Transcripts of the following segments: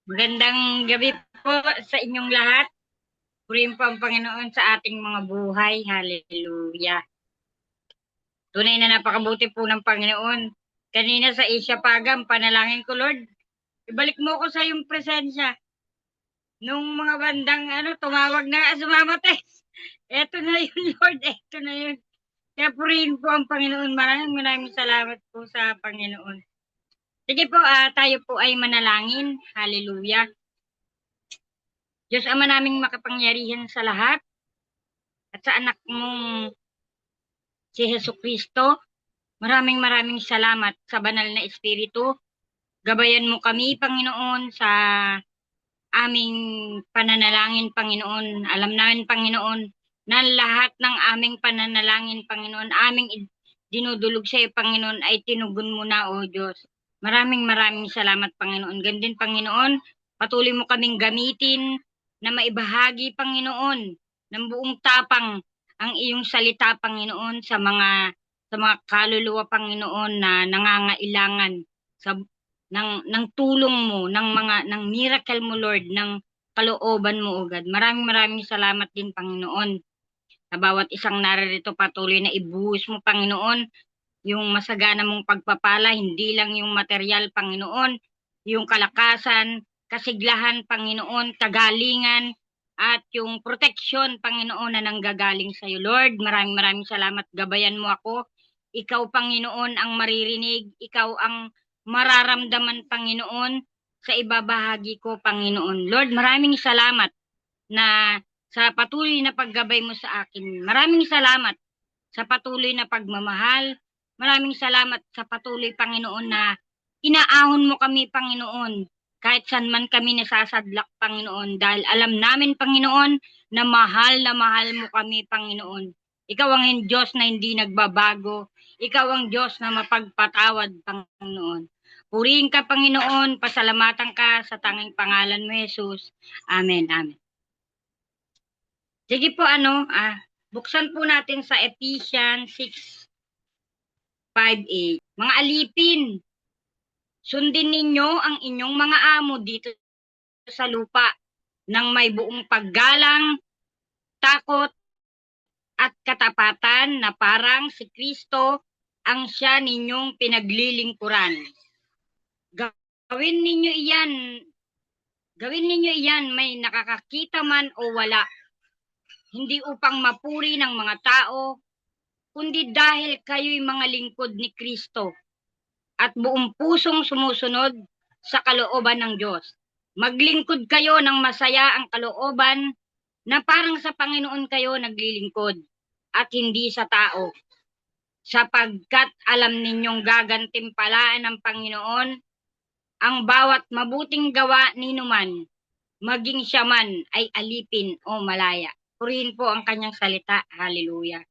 Magandang gabi po sa inyong lahat. Purihin po ang Panginoon sa ating mga buhay. Hallelujah. Tunay na napakabuti po ng Panginoon. Kanina sa Asia Pagam, panalangin ko, Lord, ibalik mo ko sa iyong presensya. Nung mga bandang tumawag na sumamatay. Eto na yun, Lord. Eto na yun. Kaya purihin po ang Panginoon. Maraming salamat po sa Panginoon. Sige po, tayo po ay manalangin. Hallelujah. Diyos Ama naming makapangyarihan sa lahat at sa anak mong si Hesus Kristo, maraming salamat sa banal na Espiritu. Gabayan mo kami, Panginoon, sa aming pananalangin, Panginoon. Alam namin, Panginoon, na lahat ng aming pananalangin, Panginoon, dinudulog sa iyo, Panginoon, ay tinugon mo na, O Diyos. Maraming salamat, Panginoon. Gandun, Panginoon, patuloy mo kaming gamitin na maibahagi, Panginoon, ng buong tapang ang iyong salita, Panginoon, sa mga kaluluwa, Panginoon, na nangangailangan sa ng tulong mo, ng miracle mo, Lord, ng kalooban mo, O God. Maraming salamat din, Panginoon. Sa bawat isang naririto, patuloy na ibuhos mo, Panginoon, yung masagana mong pagpapala, hindi lang yung material, Panginoon, yung kalakasan, kasiglahan, Panginoon, kagalingan, at yung protection, Panginoon, na nanggagaling sa iyo. Lord, maraming salamat. Gabayan mo ako. Ikaw, Panginoon, ang maririnig. Ikaw ang mararamdaman, Panginoon, sa ibabahagi ko, Panginoon. Lord, maraming salamat na sa patuloy na paggabay mo sa akin. Maraming salamat sa patuloy na pagmamahal. Maraming salamat sa patuloy, Panginoon, na inaahon mo kami, Panginoon, kahit saan man kami nasasadlak, Panginoon, dahil alam namin, Panginoon, na mahal mo kami, Panginoon. Ikaw ang Diyos na hindi nagbabago. Ikaw ang Diyos na mapagpatawad, Panginoon. Purihin ka, Panginoon, pasalamatan ka sa tanging pangalan mo, Jesus. Amen, amen. Sige po, buksan po natin sa Ephesians 6:5-8. Mga alipin, sundin ninyo ang inyong mga amo dito sa lupa ng may buong paggalang, takot, at katapatan na parang si Kristo ang siya ninyong pinaglilingkuran. Gawin ninyo iyan may nakakakita man o wala, hindi upang mapuri ng mga tao, kundi dahil kayo'y mga lingkod ni Kristo at buong pusong sumusunod sa kalooban ng Diyos. Maglingkod kayo ng masaya ang kalooban na parang sa Panginoon kayo naglilingkod at hindi sa tao, sapagkat alam ninyong gagantimpalaan ng Panginoon ang bawat mabuting gawa ninuman, maging siya man ay alipin o malaya. Purihin po ang kanyang salita. Hallelujah.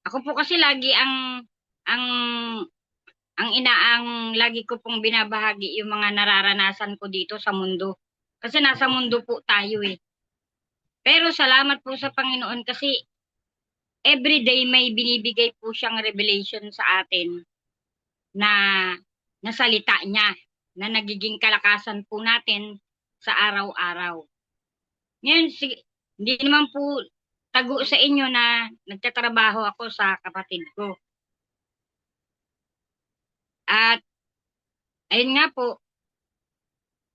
Ako po kasi lagi ang ang lagi ko pong binabahagi yung mga nararanasan ko dito sa mundo. Kasi nasa mundo po tayo eh. Pero salamat po sa Panginoon kasi everyday may binibigay po siyang revelation sa atin na salita niya na nagiging kalakasan po natin sa araw-araw. Ngayon, hindi naman po tago sa inyo na nagtatrabaho ako sa kapatid ko. At ayun nga po,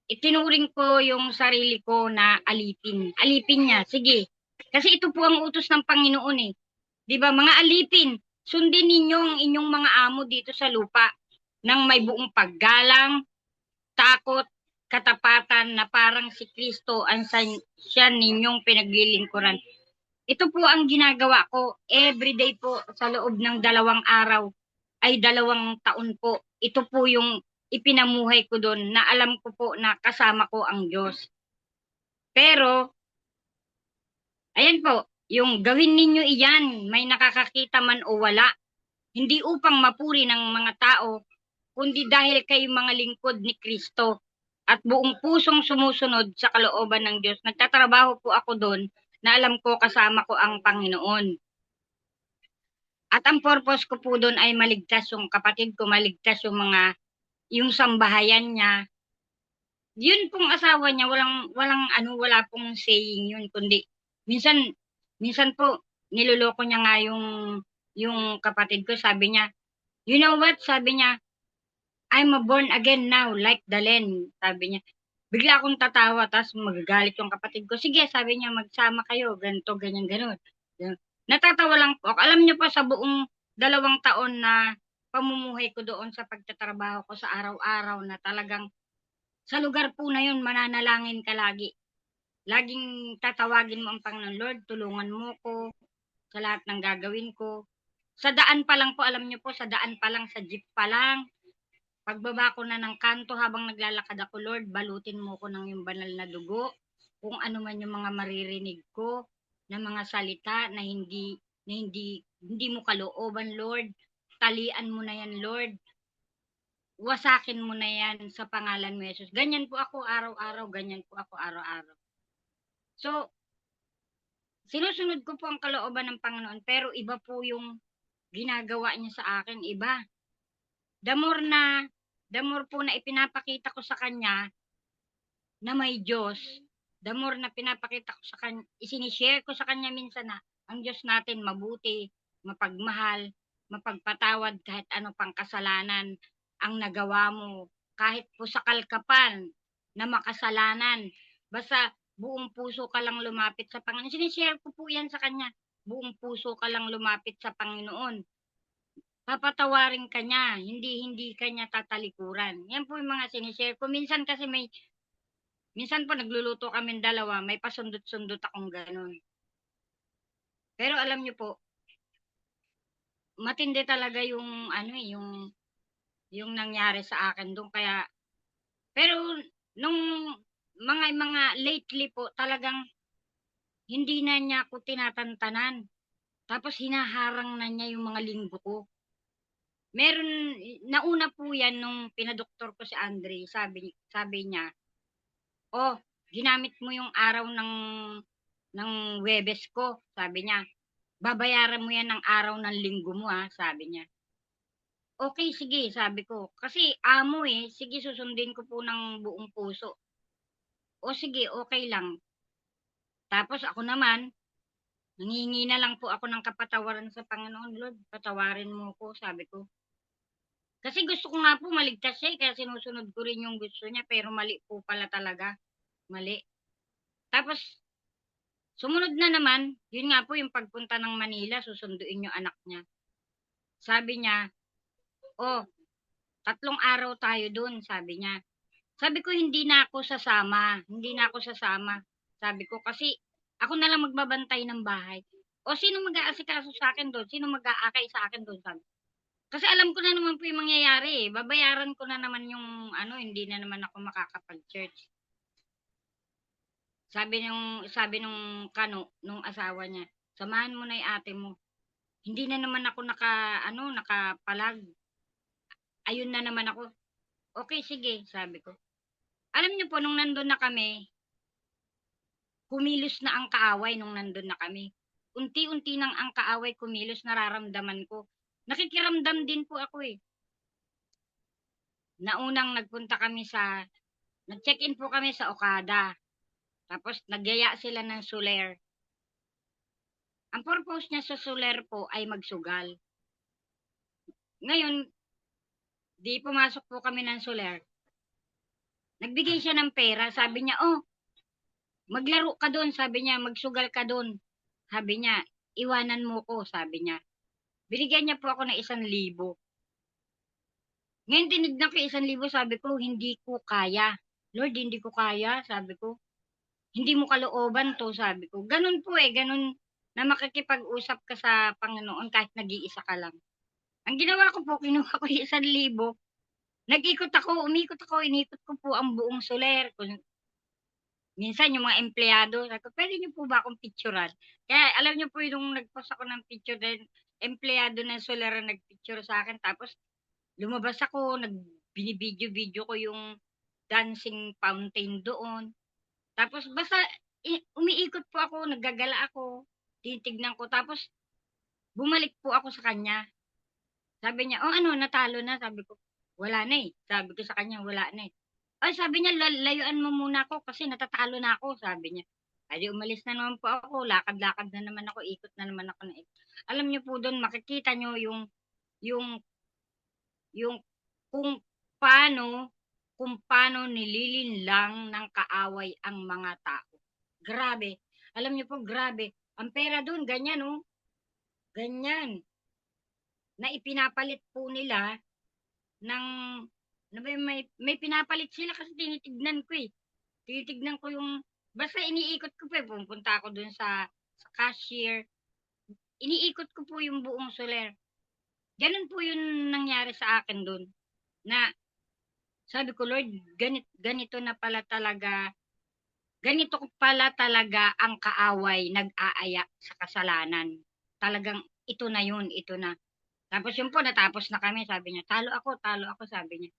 itinuring ko yung sarili ko na alipin. Alipin niya, sige. Kasi ito po ang utos ng Panginoon eh. 'Di ba, mga alipin, sundin ninyo ang inyong mga amo dito sa lupa ng may buong paggalang, takot, katapatan na parang si Kristo ang siya ninyong pinaglilingkuran. Ito po ang ginagawa ko everyday po sa loob ng 2 araw ay 2 taon po. Ito po yung ipinamuhay ko doon na alam ko po na kasama ko ang Diyos. Pero, ayan po, yung gawin ninyo iyan, may nakakakita man o wala, hindi upang mapuri ng mga tao, kundi dahil kayo mga lingkod ni Kristo at buong pusong sumusunod sa kalooban ng Diyos. Nagtatrabaho po ako doon na alam ko kasama ko ang Panginoon. At ang purpose ko po doon ay maligtas yung kapatid ko, maligtas yung mga yung sambahayan niya. Yun pong asawa niya, wala pong saying yun, kundi minsan, minsan po, niloloko niya nga yung kapatid ko, sabi niya, you know what, sabi niya, I'm a born again now, like Dalen, sabi niya. Bigla akong tatawa, tapos magagalit yung kapatid ko. Sige, sabi niya, magsama kayo, ganito, ganyan, ganun. Natatawa lang po ako. Alam niyo po, sa buong 2 taon na pamumuhay ko doon sa pagtatrabaho ko sa araw-araw na talagang sa lugar po na yun, mananalangin ka lagi. Laging tatawagin mo ang Panginoon, Lord, tulungan mo ko sa lahat ng gagawin ko. Sa daan pa lang po, alam niyo po, sa daan pa lang, sa jeep pa lang, pagbaba ko na ng kanto habang naglalakad ako, Lord, balutin mo ko ng yung banal na dugo. Kung ano man yung mga maririnig ko na mga salita na hindi mo kalooban, Lord. Talian mo na yan, Lord. Wasakin mo na yan sa pangalan mo, Jesus. Ganyan po ako araw-araw, ganyan po ako araw-araw. So, sinusunod ko po ang kalooban ng Panginoon, pero iba po yung ginagawa niya sa akin, iba. The more po na ipinapakita ko sa kanya na may Diyos, the more na pinapakita ko sa kanya, isinishare ko sa kanya minsan na ang Diyos natin mabuti, mapagmahal, mapagpatawad kahit ano pang kasalanan ang nagawa mo, kahit po sa kalkapan na makasalanan, basta buong puso ka lang lumapit sa Panginoon. Sinishare ko po yan sa kanya, buong puso ka lang lumapit sa Panginoon. Papatawarin ka niya, hindi ka niya tatalikuran. Yan po yung mga sinishare ko. Minsan po nagluluto kami dalawa, may pasundot-sundot akong ganun. Pero alam niyo po, matindi talaga yung yung nangyari sa akin doon, kaya pero nung mga lately po talagang hindi na niya ako tinatantanan. Tapos hinaharang na niya yung mga linggo ko. Meron nauna po yan nung pinadoktor ko si Andre, sabi niya, "Oh, ginamit mo yung araw ng Huwebes ko," sabi niya. "Babayaran mo yan ng araw ng linggo mo, ha," sabi niya. Okay, sige, sabi ko. Kasi amo sige, susundin ko po ng buong puso. O sige, okay lang. Tapos ako naman, nangingi na lang po ako ng kapatawaran sa Panginoon. Lord, patawarin mo ko, sabi ko. Kasi gusto ko nga po maligtas siya, kaya sinusunod ko rin yung gusto niya, pero mali po pala talaga. Mali. Tapos, sumunod na naman, yun nga po yung pagpunta ng Manila, susunduin yung anak niya. Sabi niya, "Oh, 3 araw tayo dun," sabi niya. Sabi ko, hindi na ako sasama. Hindi na ako sasama. Sabi ko, kasi ako na lang magbabantay ng bahay. O sino mag-aasikaso sa akin doon? Sino mag-aakay sa akin doon? Sabi. Kasi alam ko na naman po yung mangyayari eh. Babayaran ko na naman yung hindi na naman ako makakapag-church. Sabi nung asawa niya, samahan mo na yung ate mo. Hindi na naman ako nakapalag. Ayun na naman ako. Okay, sige, sabi ko. Alam niyo po, nung nandun na kami, kumilos na ang kaaway nung nandun na kami. Unti-unti nang ang kaaway kumilos, nararamdaman ko. Nakikiramdam din po ako eh. Naunang nag-check-in po kami sa Okada. Tapos nagyaya sila ng Soler. Ang purpose niya sa Soler po ay magsugal. Ngayon, di pumasok po kami ng Soler. Nagbigay siya ng pera. Sabi niya, "Oh, maglaro ka doon," sabi niya, "magsugal ka doon." Sabi niya, "Iwanan mo ko," sabi niya. Binigyan niya po ako ng 1,000. Ngayon tinignan ko 1,000, sabi ko, hindi ko kaya. Lord, hindi ko kaya, sabi ko. Hindi mo kalooban to, sabi ko. Ganun po ganun na makikipag-usap ka sa Panginoon kahit nag-iisa ka lang. Ang ginawa ko po, kinuha ko 1,000. Umikot ako, inikot ko po ang buong Soler. Minsan yung mga empleyado, sabi ko, pwede niyo po ba akong picturean? Kaya alam niyo po yung nag-post ako ng picture din, empleyado ng Soler na nag-picture sa akin. Tapos lumabas ako, binibidyo-video ko yung dancing fountain doon. Tapos basta umiikot po ako, naggagala ako, titignan ko. Tapos bumalik po ako sa kanya. Sabi niya, "Oh, ano, natalo na," sabi ko. Wala na eh. Sabi ko sa kanya, wala na eh. Ay, sabi niya, layuan mo muna ako kasi natatalo na ako, sabi niya. Ay, di umalis na naman po ako, lakad-lakad na naman ako, ikot na naman ako na ikot. Alam niyo po doon, makikita niyo yung, yung, kung kung paano nililinlang ng kaaway ang mga tao. Grabe. Alam niyo po, grabe. Ang pera doon, ganyan oh. Ganyan. Na ipinapalit po nila ng ano ba yun, may pinapalit sila kasi tinitignan ko eh. Tinitignan ko yung basta iniikot ko pa eh. Pupunta ako dun sa cashier. Iniikot ko po yung buong Soler. Ganun po yung nangyari sa akin dun. Na sabi ko, Lord, ganito na pala talaga. Ganito pala talaga ang kaaway nag-aaya sa kasalanan. Talagang ito na yun, ito na. Tapos yun po, natapos na kami, sabi niya, talo ako, sabi niya.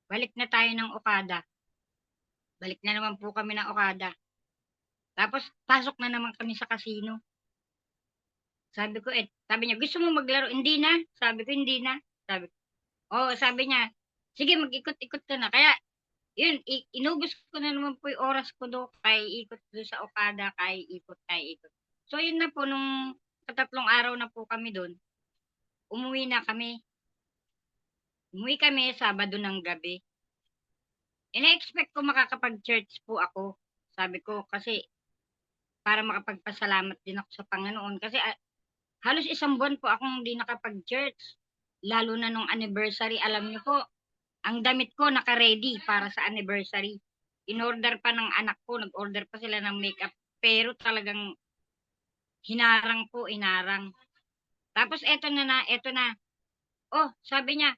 Balik na tayo ng Okada. Balik na naman po kami ng Okada. Tapos, pasok na naman kami sa casino. Sabi ko, sabi niya, gusto mo maglaro? Hindi na. Sabi ko, hindi na. Sabi ko, sabi niya, sige, mag-ikot-ikot ka na. Kaya, yun, inubos ko na naman po yung oras ko do, kay ikot do sa Okada, kay ikot. So, yun na po, nung katatlong araw na po kami doon, umuwi na kami. Umuwi kami, Sabado ng gabi. Ina-expect ko makakapag-church po ako. Sabi ko, kasi, para makapagpasalamat din ako sa Panginoon. Kasi, halos isang buwan po akong hindi nakapag-church. Lalo na nung anniversary, alam niyo po, ang damit ko naka-ready para sa anniversary. In-order pa ng anak ko, nag-order pa sila ng makeup. Pero talagang hinarang po, inarang. Tapos eto na. Oh, sabi niya,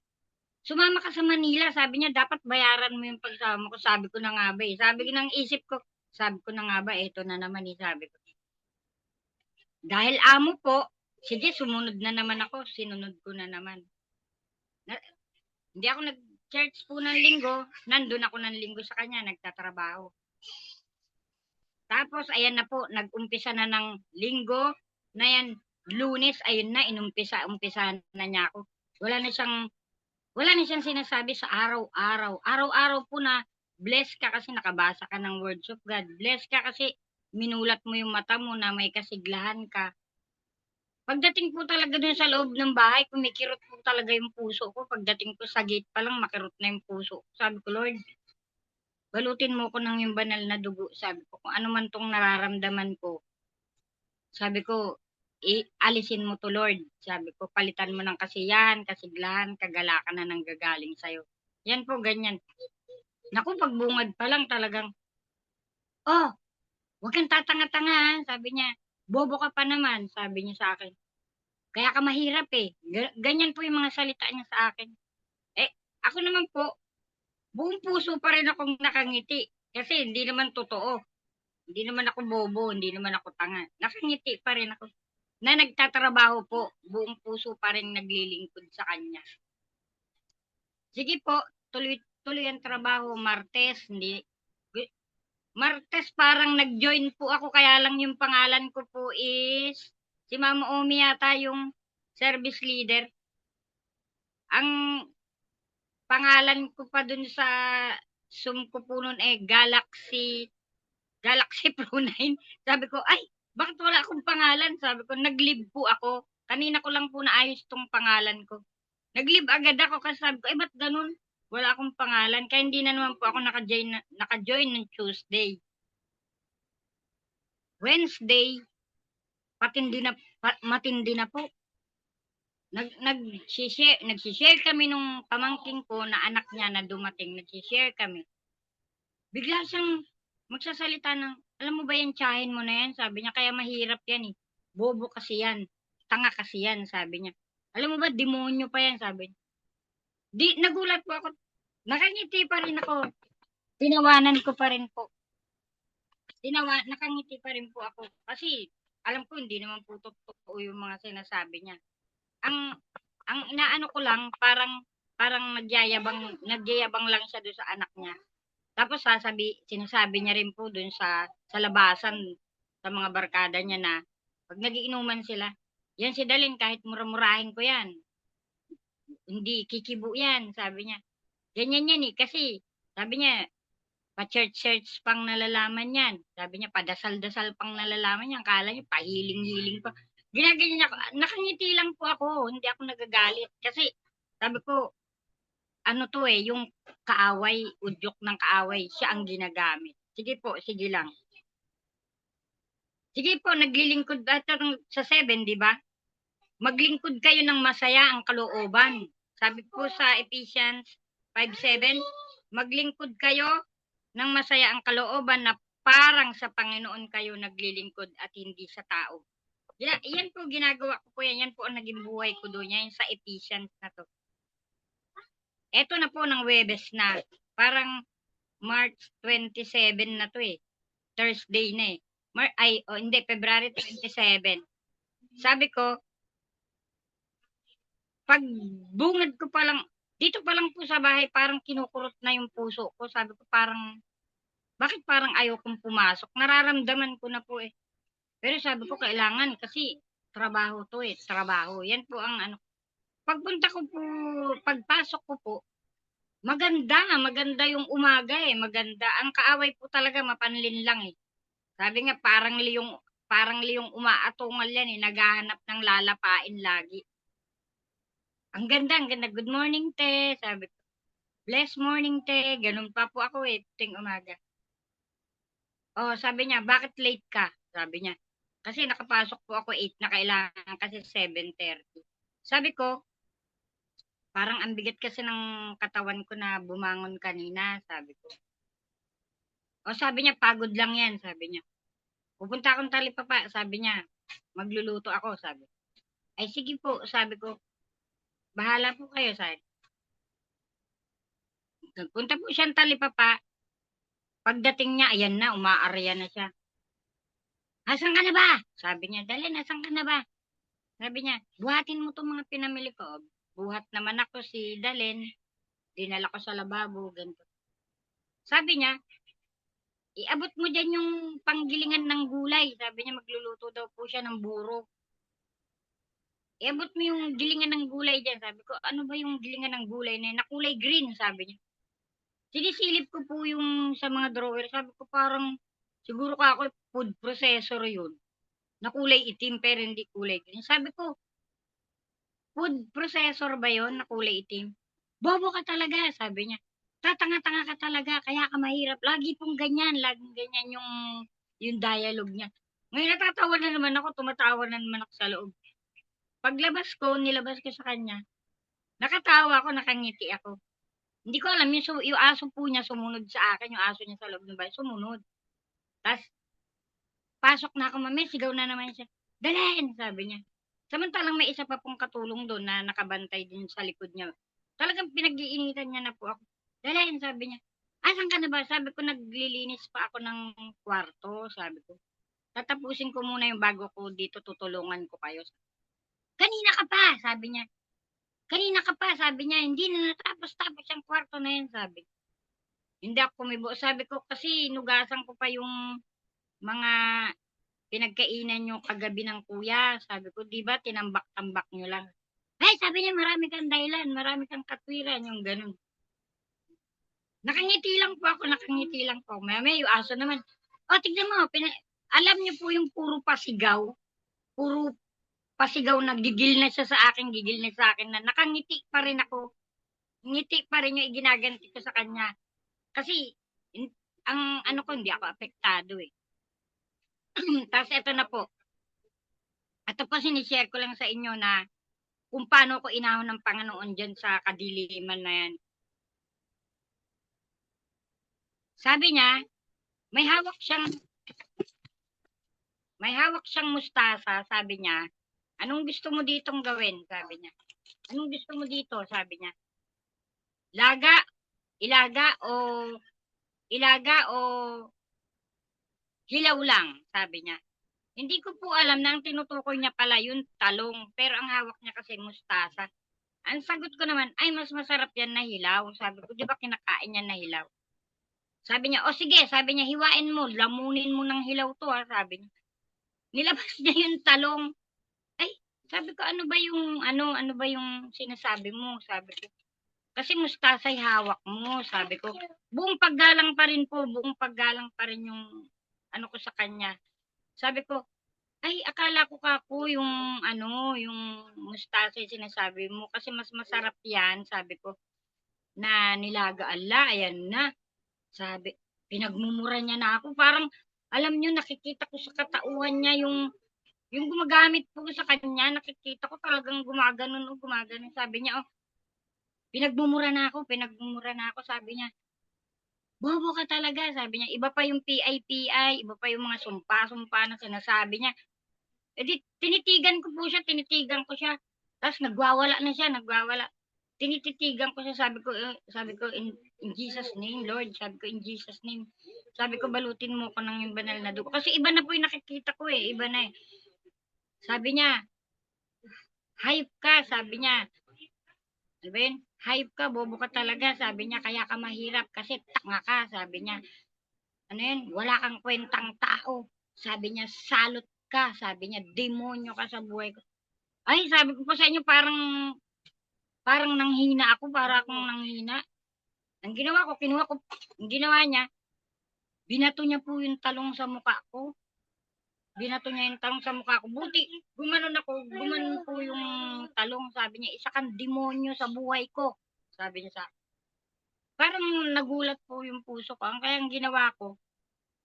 sumama ka sa Manila. Sabi niya, dapat bayaran mo yung pagsama ko. Sabi ko na nga ba eh. Sabi ko ng isip ko, sabi ko na nga ba, eto na naman eh, sabi ko. Dahil amo po, sige, sumunod na naman ako. Sinunod ko na naman. Hindi ako nag-church po ng linggo. Nandun ako ng linggo sa kanya, nagtatrabaho. Tapos, ayan na po, nag-umpisa na ng linggo. Na yan, Lunes, ayun na, umpisa na niya ako. Wala na siyang sinasabi sa araw-araw. Araw-araw po na, bless ka kasi nakabasa ka ng words of God. Bless ka kasi minulat mo yung mata mo na may kasiglahan ka. Pagdating po talaga dun sa loob ng bahay, kumikirot po talaga yung puso ko. Pagdating ko sa gate pa lang, makirot na yung puso ko. Sabi ko, Lord, balutin mo ko ng yung banal na dugo. Sabi ko, kung ano man tong nararamdaman ko. Sabi ko, alisin mo to, Lord. Sabi ko, palitan mo ng kasiyahan, kasiglahan, kagalakan na nang gagaling sa'yo. Yan po, ganyan. Naku, pagbungad pa lang talagang, huwag kang tatanga-tanga, sabi niya. Bobo ka pa naman, sabi niya sa akin. Kaya ka mahirap eh. Ganyan po yung mga salita niya sa akin. Ako naman po, buong puso pa rin akong nakangiti. Kasi hindi naman totoo. Hindi naman ako bobo, hindi naman ako tanga. Nakangiti pa rin ako. Na nagtatrabaho po, buong puso pa rin naglilingkod sa kanya. Sige po, tuloy ang trabaho. Martes parang nag-join po ako, kaya lang yung pangalan ko po is si Mama Omi yata yung service leader. Ang pangalan ko pa dun sa Zoom ko po nun Galaxy Pro 9. Sabi ko, ay, bakit wala akong pangalan? Sabi ko, nag-leave po ako. Kanina ko lang po naayos tong pangalan ko. Nag-leave agad ako kasi sabi ko, ba't ganun? Wala akong pangalan. Kaya hindi na naman po ako naka-join ng Tuesday. Wednesday, matindi na po. Nagsishare kami nung pamangking ko na anak niya na dumating. Nagsishare kami. Bigla siyang magsasalita ng, alam mo ba yan, tsahin mo na yan? Sabi niya, kaya mahirap yan eh. Bobo kasi yan. Tanga kasi yan, sabi niya. Alam mo ba, demonyo pa yan, sabi niya. Nagulat po ako. Nakangiti pa rin ako. Tinawanan ko pa rin po. Nakangiti pa rin po ako. Kasi, alam ko, hindi naman po totoo yung mga sinasabi niya. Ang inaano ko lang, parang nagyayabang lang siya doon sa anak niya. Tapos sinasabi niya rin po doon sa labasan sa mga barkada niya na pag nagiinuman sila, yan si Dalin kahit mura-murahin ko yan. Hindi kikibo yan, sabi niya. Ganyan yan eh. Kasi, sabi niya, pa-church-church pang nalalaman yan. Sabi niya, padasal-dasal pang nalalaman yan. Kala niya, pahiling-hiling pa. Ginaganyan ako. Nakangiti lang po ako. Hindi ako nagagalit. Kasi, sabi ko, ano to eh, yung kaaway, udyok ng kaaway, siya ang ginagamit. Sige po, sige lang. Sige po, naglilingkod sa 7, di ba? Maglingkod kayo ng masaya ang kalooban. Sabi po sa Ephesians 5:7, maglingkod kayo ng masaya ang kalooban na parang sa Panginoon kayo naglilingkod at hindi sa tao. Yan po ginagawa ko po yan. Yan po ang naging buhay ko doon. Yan sa Ephesians na to. Eto na po ng Webes na. Parang March 27 na to eh. Thursday na eh. Hindi, February 27. Sabi ko, pag bungad ko pa lang, dito pa lang po sa bahay, parang kinukurot na yung puso ko. Sabi ko, bakit parang ayaw kong pumasok? Nararamdaman ko na po eh. Pero sabi ko, kailangan kasi trabaho to eh. Trabaho. Yan po ang ano. Pagpunta ko po, pagpasok ko po, maganda yung umaga eh. Maganda. Ang kaaway po talaga, mapanlin lang eh. Sabi nga, parang liyong umaatungal yan eh. Naghahanap ng lalapain lagi. Ang ganda, ang ganda. Good morning, te. Sabi ko. Bless morning, te. Ganun pa po ako eh, ting umaga. Oh, sabi niya, bakit late ka? Sabi niya. Kasi nakapasok po ako 8 na kailangan kasi 7:30. Sabi ko, parang ang bigat kasi ng katawan ko na bumangon kanina, sabi ko. Oh, sabi niya, pagod lang yan, sabi niya. Pupunta akong Talipapa, sabi niya. Magluluto ako, sabi. Ay, sige po, sabi ko. Bahala po kayo, sabi. Nagpunta po siyang Talipapa. Pagdating niya, ayan na, umaarya na siya. Asan ka na ba? Sabi niya, Dalen, asan ka na ba? Sabi niya, buhatin mo itong mga pinamili ko. Buhat naman ako si Dalen. Dinala ko sa lababo, ganito. Sabi niya, iabot mo dyan yung panggilingan ng gulay. Sabi niya, magluluto daw po siya ng buro. Iabot mo yung gilingan ng gulay dyan. Sabi ko, ano ba yung gilingan ng gulay na yun? Na kulay green, sabi niya. Sinisilip ko po yung sa mga drawer. Sabi ko, parang, siguro ka ako, food processor yun. Na kulay itim pero hindi kulay green. Sabi ko, food processor ba yon na kulay itim? Bobo ka talaga, sabi niya. Tatanga-tanga ka talaga, kaya ka mahirap. Lagi pong ganyan, laging ganyan yung dialogue niya. Ngayon natatawa na naman ako, tumatawa na naman ako sa loob. Paglabas ko, nilabas ko sa kanya, nakatawa ako, nakangiti ako. Hindi ko alam, yung aso po niya sumunod sa akin, yung aso niya sa loob ng bahay, sumunod. Tapos, pasok na ako, mami, sigaw na naman siya. Dalen, sabi niya. Samantalang may isa pa pong katulong doon na nakabantay din sa likod niya. Talagang pinag-iinitan niya na po ako. Dalen, sabi niya. Asan ka na ba? Sabi ko, naglilinis pa ako ng kwarto, sabi ko. Tatapusin ko muna yung bago ko dito, tutulungan ko kayo. Kanina ka pa, sabi niya. Kanina ka pa, sabi niya. Hindi na natapos-tapos yung kwarto na yan, sabi. Hindi ako kumibo. Sabi ko, kasi nugasan ko pa yung mga pinagkainan nyo kagabi ng kuya. Sabi ko, di ba, tinambak-tambak nyo lang. Ay, sabi niya, marami kang dahilan, marami kang katwiran, yung ganun. Nakangiti lang po ako, nakangiti lang po. May yung aso naman. O, tignan mo, alam niyo po yung puro pasigaw na gigil na siya sa akin, gigil na sa akin na nakangiti pa rin ako. Ngiti pa rin yung iginaganti ko sa kanya. Kasi, ang ano ko, hindi ako apektado eh. Tapos ito na po. Ito po sinishare ko lang sa inyo na kung paano ko inahon ng Panginoon dyan sa kadiliman na yan. Sabi niya, may hawak siyang mustasa, sabi niya. Anong gusto mo ditong gawin? Sabi niya. Anong gusto mo dito? Sabi niya. Ilaga o hilaw lang, sabi niya. Hindi ko po alam na ang tinutukoy niya pala yung talong, pero ang hawak niya kasi mustasa. Ang sagot ko naman, ay mas masarap yan na hilaw. Sabi ko, di ba kinakain yan na hilaw? Sabi niya, o sige, sabi niya, hiwain mo, lamunin mo ng hilaw to ha, sabi niya. Nilabas niya yung talong. Ay, sabi ko, ano ba yung sinasabi mo? Sabi ko. Kasi mustasa'y hawak mo, sabi ko. Buong paggalang pa rin po, buong paggalang pa rin yung ano ko sa kanya. Sabi ko, ay, akala ko kako yung mustasa yung sinasabi mo. Kasi mas masarap yan, sabi ko, na nilaga. Ala, ayan na. Sabi, pinagmumura niya na ako. Parang, alam nyo, nakikita ko sa katauhan niya yung gumagamit po sa kanya, nakikita ko talagang gumaganon o gumaganon. Sabi niya, oh, pinagmumura na ako, sabi niya. Bobo ka talaga, sabi niya. Iba pa yung PI, iba pa yung mga sumpa-sumpa na sinasabi niya. E di, tinitigan ko siya. Tapos nagwawala na siya, nagwawala. Tinititigan ko siya, sabi ko, in Jesus name, Lord, sabi ko, in Jesus name. Sabi ko, balutin mo ko ng yung banal na dugo. Kasi iba na po yung nakikita ko iba na eh. Sabi niya, hype ka, sabi niya. Sabi yun, hype ka, bobo ka talaga, sabi niya, kaya ka mahirap kasi tanga ka, sabi niya. Ano yun, wala kang kwentang tao. Sabi niya, salot ka, sabi niya, demonyo ka sa buhay ko. Ay, sabi ko po sa inyo, parang nanghina ako, para akong nanghina. Ang ginawa niya, binato niya po yung talong sa mukha ko. Binato niya yung talong sa mukha ko. Buti, gumanon po yung talong. Sabi niya, isa kang demonyo sa buhay ko. Sabi niya sa akin. Parang nagulat po yung puso ko. Kaya ang ginawa ko,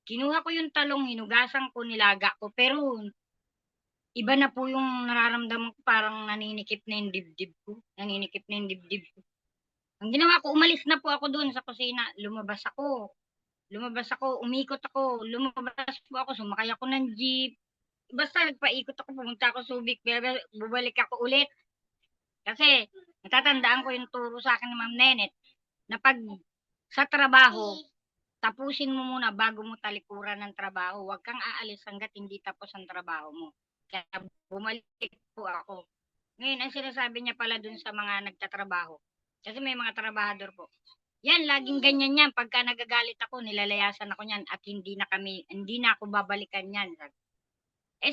kinuha ko yung talong, hinugasan ko, nilaga ko. Pero, iba na po yung nararamdaman ko. Parang naninikip na yung dibdib ko. Naninikip na yung dibdib ko. Ang ginawa ko, umalis na po ako doon sa kusina. Lumabas ako, umikot ako, lumabas po ako, sumakay ako ng jeep. Basta nagpaikot ako, pumunta ako Subic, bubalik ako ulit. Kasi natatandaan ko yung turo sa akin ni Ma'am Nenet na pag sa trabaho, tapusin mo muna bago mo talikuran ng trabaho. Huwag kang aalis hanggat hindi tapos ang trabaho mo. Kaya bumalik po ako. Ngayon, ang sinasabi niya pala dun sa mga nagtatrabaho. Kasi may mga trabahador po. Yan, laging ganyan yan. Pagka nagagalit ako, nilalayasan ako niyan at hindi na ako babalikan yan.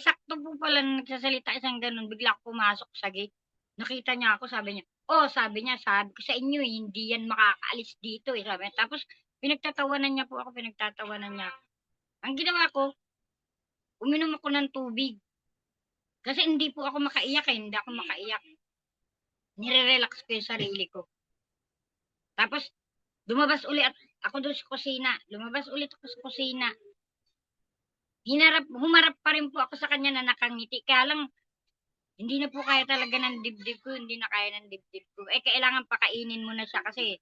Sakto po pala nagsasalita isang ganun, bigla ako pumasok sa gate. Nakita niya ako, sabi niya, sabi ko sa inyo, hindi yan makakaalis dito. Sabi niya. Tapos, pinagtatawanan niya. Ang ginawa ko, uminom ako ng tubig. Kasi hindi po ako makaiyak hindi ako makaiyak. Nire-relax ko yung sarili ko. Tapos, ako doon sa kusina. Lumabas ulit ako sa kusina. Humarap pa rin po ako sa kanya na nakangiti. Kaya lang, hindi na po kaya talaga ng dibdib ko. Hindi na kaya ng dibdib ko. Kailangan pakainin mo na siya kasi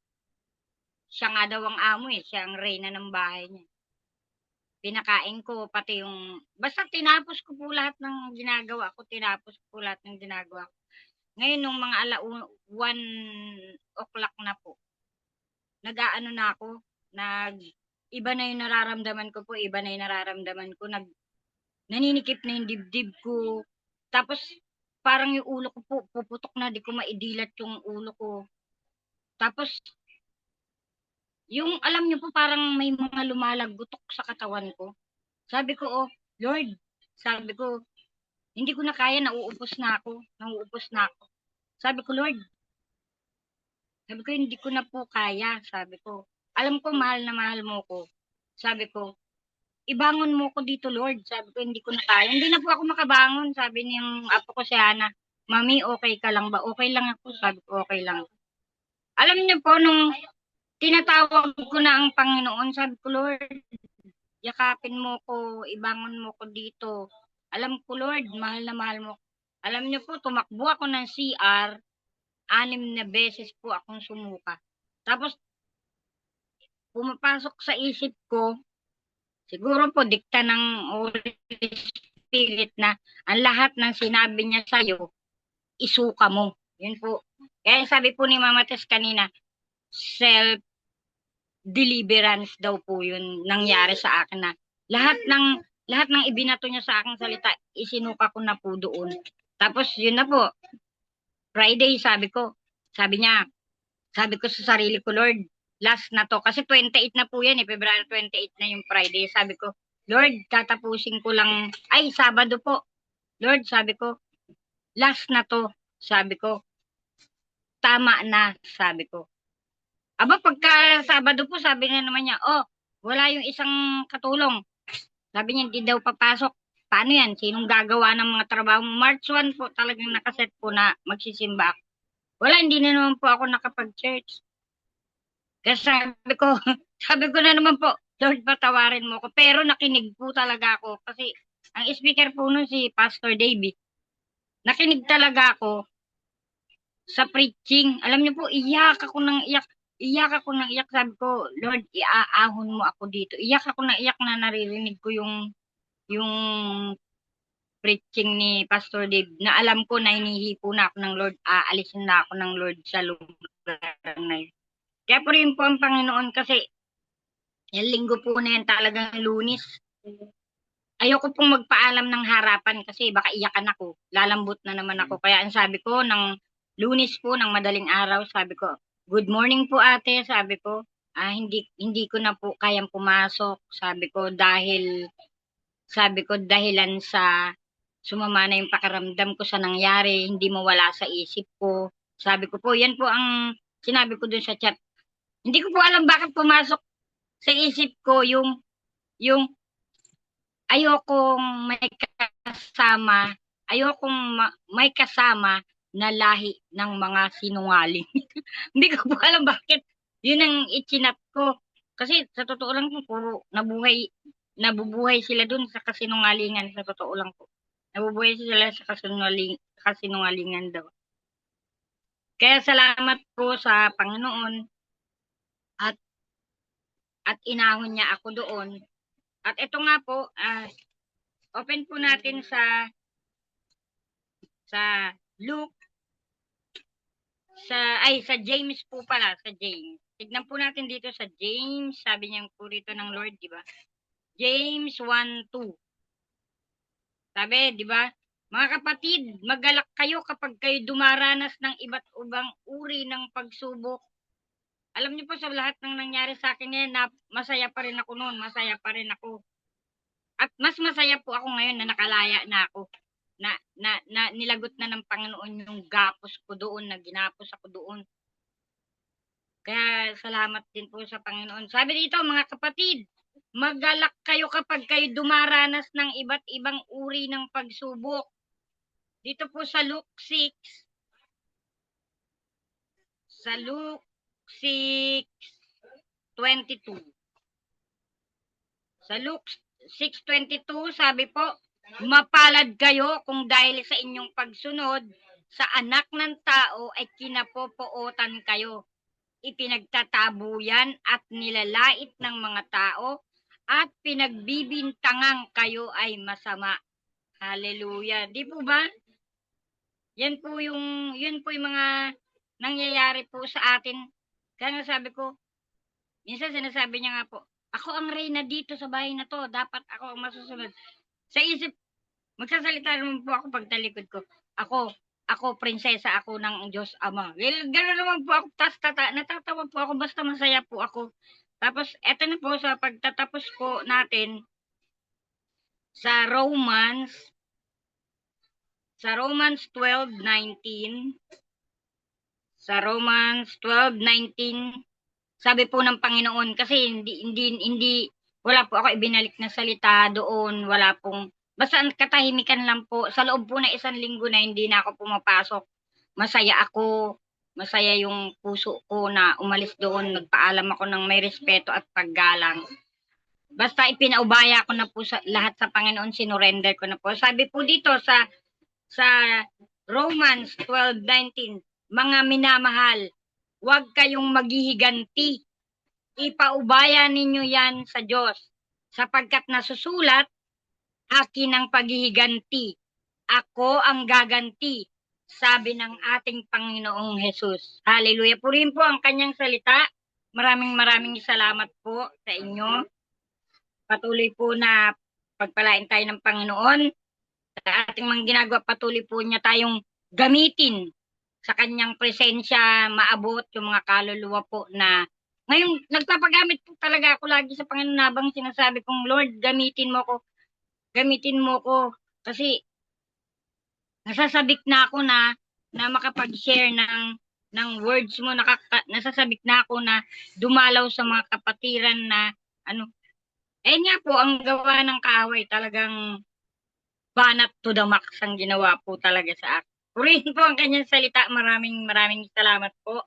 siya nga daw ang amo Siya ang reyna ng bahay niya. Pinakain ko, pati basta tinapos ko po lahat ng ginagawa ko. Ngayon, nung mga 1 o'clock na po, nag-aano na ako, iba na yung nararamdaman ko po, naninikip na yung dibdib ko. Tapos, parang yung ulo ko po, puputok na, di ko maidilat yung ulo ko. Tapos, alam niyo po, parang may mga lumalagbutok sa katawan ko. Sabi ko, Lord, sabi ko, hindi ko na kaya, nauupos na ako. Sabi ko, Lord, hindi ko na po kaya, sabi ko. Alam ko, mahal na mahal mo ko. Sabi ko, ibangon mo ko dito, Lord. Sabi ko, hindi ko na kaya. Hindi na po ako makabangon. Sabi niyang apo ko si Hana, Mami, okay ka lang ba? Okay lang ako. Sabi ko, okay lang. Alam niyo po, nung tinatawag ko na ang Panginoon, sabi ko, Lord, yakapin mo ko, ibangon mo ko dito. Alam ko, Lord, mahal na mahal mo. Alam niyo po, tumakbo ako ng CR, 6 na beses po akong sumuka. Tapos, pumapasok sa isip ko, siguro po dikta ng Holy Spirit na ang lahat ng sinabi niya sa'yo, isuka mo. Yun po. Kaya sabi po ni Mama Tess kanina, self-deliverance daw po yun nangyari sa akin na lahat ng ibinato niya sa aking salita, isinuka ko na po doon. Tapos yun na po, Friday sabi ko sa sarili ko, Lord, last na to. Kasi 28 na po yan February 28 na yung Friday. Sabi ko, Lord, tatapusin ko lang, Sabado po. Lord, sabi ko, last na to. Sabi ko, tama na, sabi ko. Aba, pagka Sabado po, sabi na naman niya, oh, wala yung isang katulong. Sabi niya, hindi daw papasok. Paano yan? Sinong gagawa ng mga trabaho? March 1 po talagang nakaset po na magsisimba ako. Wala, hindi na naman po ako nakapag-church. Kasi sabi ko, sabi ko na naman po, Lord, patawarin mo ko. Pero nakinig po talaga ako. Kasi ang speaker po nun si Pastor Davey. Nakinig talaga ako sa preaching. Alam niyo po, iyak ako ng iyak. Iyak ako ng iyak. Sabi ko, Lord, iaahon mo ako dito. Iyak ako ng iyak na naririnig ko yung preaching ni Pastor Dave na alam ko na hinihipo na ako ng Lord. Aalisin na ako ng Lord sa lugar na yun. Kaya po rin po ang Panginoon kasi yung linggo po na yan talagang Lunes. Ayoko pong magpaalam ng harapan kasi baka iyakan ako. Lalambot na naman ako. Kaya ang sabi ko, ng Lunes po, ng madaling araw, sabi ko, good morning po ate, sabi ko. Hindi ko na po kayang pumasok, sabi ko, dahilan sa sumama na yung pakiramdam ko sa nangyari, hindi mawala sa isip ko. Sabi ko po, yan po ang sinabi ko dun sa chat. Hindi ko po alam bakit pumasok sa isip ko yung ayokong may kasama na lahi ng mga sinungaling. Hindi ko po alam bakit. Yun ang itchinat ko. Kasi sa totoo lang po, puro nabubuhay sila dun sa kasinungalingan. Sa totoo lang po. Nabubuhay sila sa kasinungalingan daw. Kaya salamat po sa Panginoon at inahon niya ako doon. At ito nga po, open po natin sa Luke, sa James po pala, sa James. Tignan po natin dito sa James, sabi niya po rito ng Lord, di ba? James 1:2. Sabi, di ba? Mga kapatid, magalak kayo kapag kayo dumaranas ng iba't ibang uri ng pagsubok. Alam niyo po sa lahat ng nangyari sa akin ngayon, na masaya pa rin ako noon, masaya pa rin ako. At mas masaya po ako ngayon na nakalaya na ako. Na nilagot na ng Panginoon yung gapos ko doon, na ginapos ako doon. Kaya salamat din po sa Panginoon. Sabi dito, mga kapatid, magalak kayo kapag kayo dumaranas ng iba't ibang uri ng pagsubok. Dito po sa Luke 6, sa Luke 6:22. Sa Luke 6:22, sabi po, mapalad kayo kung dahil sa inyong pagsunod sa anak ng tao ay kinapopootan kayo. Ipinagtatabuyan at nilalait ng mga tao at pinagbibintangang kayo ay masama. Hallelujah. Di po ba? Yun po yung mga nangyayari po sa atin. Kaya nga sabi ko, minsan sinasabi niya nga po, ako ang reyna dito sa bahay na to. Dapat ako ang masusunod. Sa isip, magsasalita naman po ako pagtalikod ko. Ako, prinsesa ako ng Diyos Ama. Gano'n naman po ako. Natatawa po ako. Basta masaya po ako. Tapos, eto na po sa pagtatapos po natin sa Romans 12:19. Sa Romans 12:19, sabi po ng Panginoon, kasi hindi wala po ako ibinalik na salita doon, wala pong, basta katahimikan lang po. Sa loob po na isang linggo na hindi na ako pumapasok, masaya ako, masaya yung puso ko na umalis doon, nagpaalam ako ng may respeto at paggalang. Basta ipinaubaya ko na po sa lahat sa Panginoon, sinurrender ko na po. Sabi po dito sa Romans 12:19, mga minamahal, huwag kayong maghihiganti. Ipaubaya ninyo yan sa Diyos, sapagkat nasusulat, akin ang paghihiganti. Ako ang gaganti, sabi ng ating Panginoong Hesus. Hallelujah. Purihin po ang kanyang salita. Maraming salamat po sa inyo. Patuloy po na pagpalain tayo ng Panginoon. Sa ating mga ginagawa, patuloy po niya tayong gamitin sa kanyang presensya, maabot yung mga kaluluwa po na ngayon, nagpapagamit po talaga ako lagi sa Panginoon habang sinasabi kong, Lord, gamitin mo ko kasi nasasabik na ako na makapag-share ng ng words mo, nasasabik na ako na dumalaw sa mga kapatiran na ano. Eh nga po, ang gawa ng kaaway talagang banat to the max ang ginawa po talaga sa akin. Purihin po ang kanyang salita. Maraming maraming salamat po.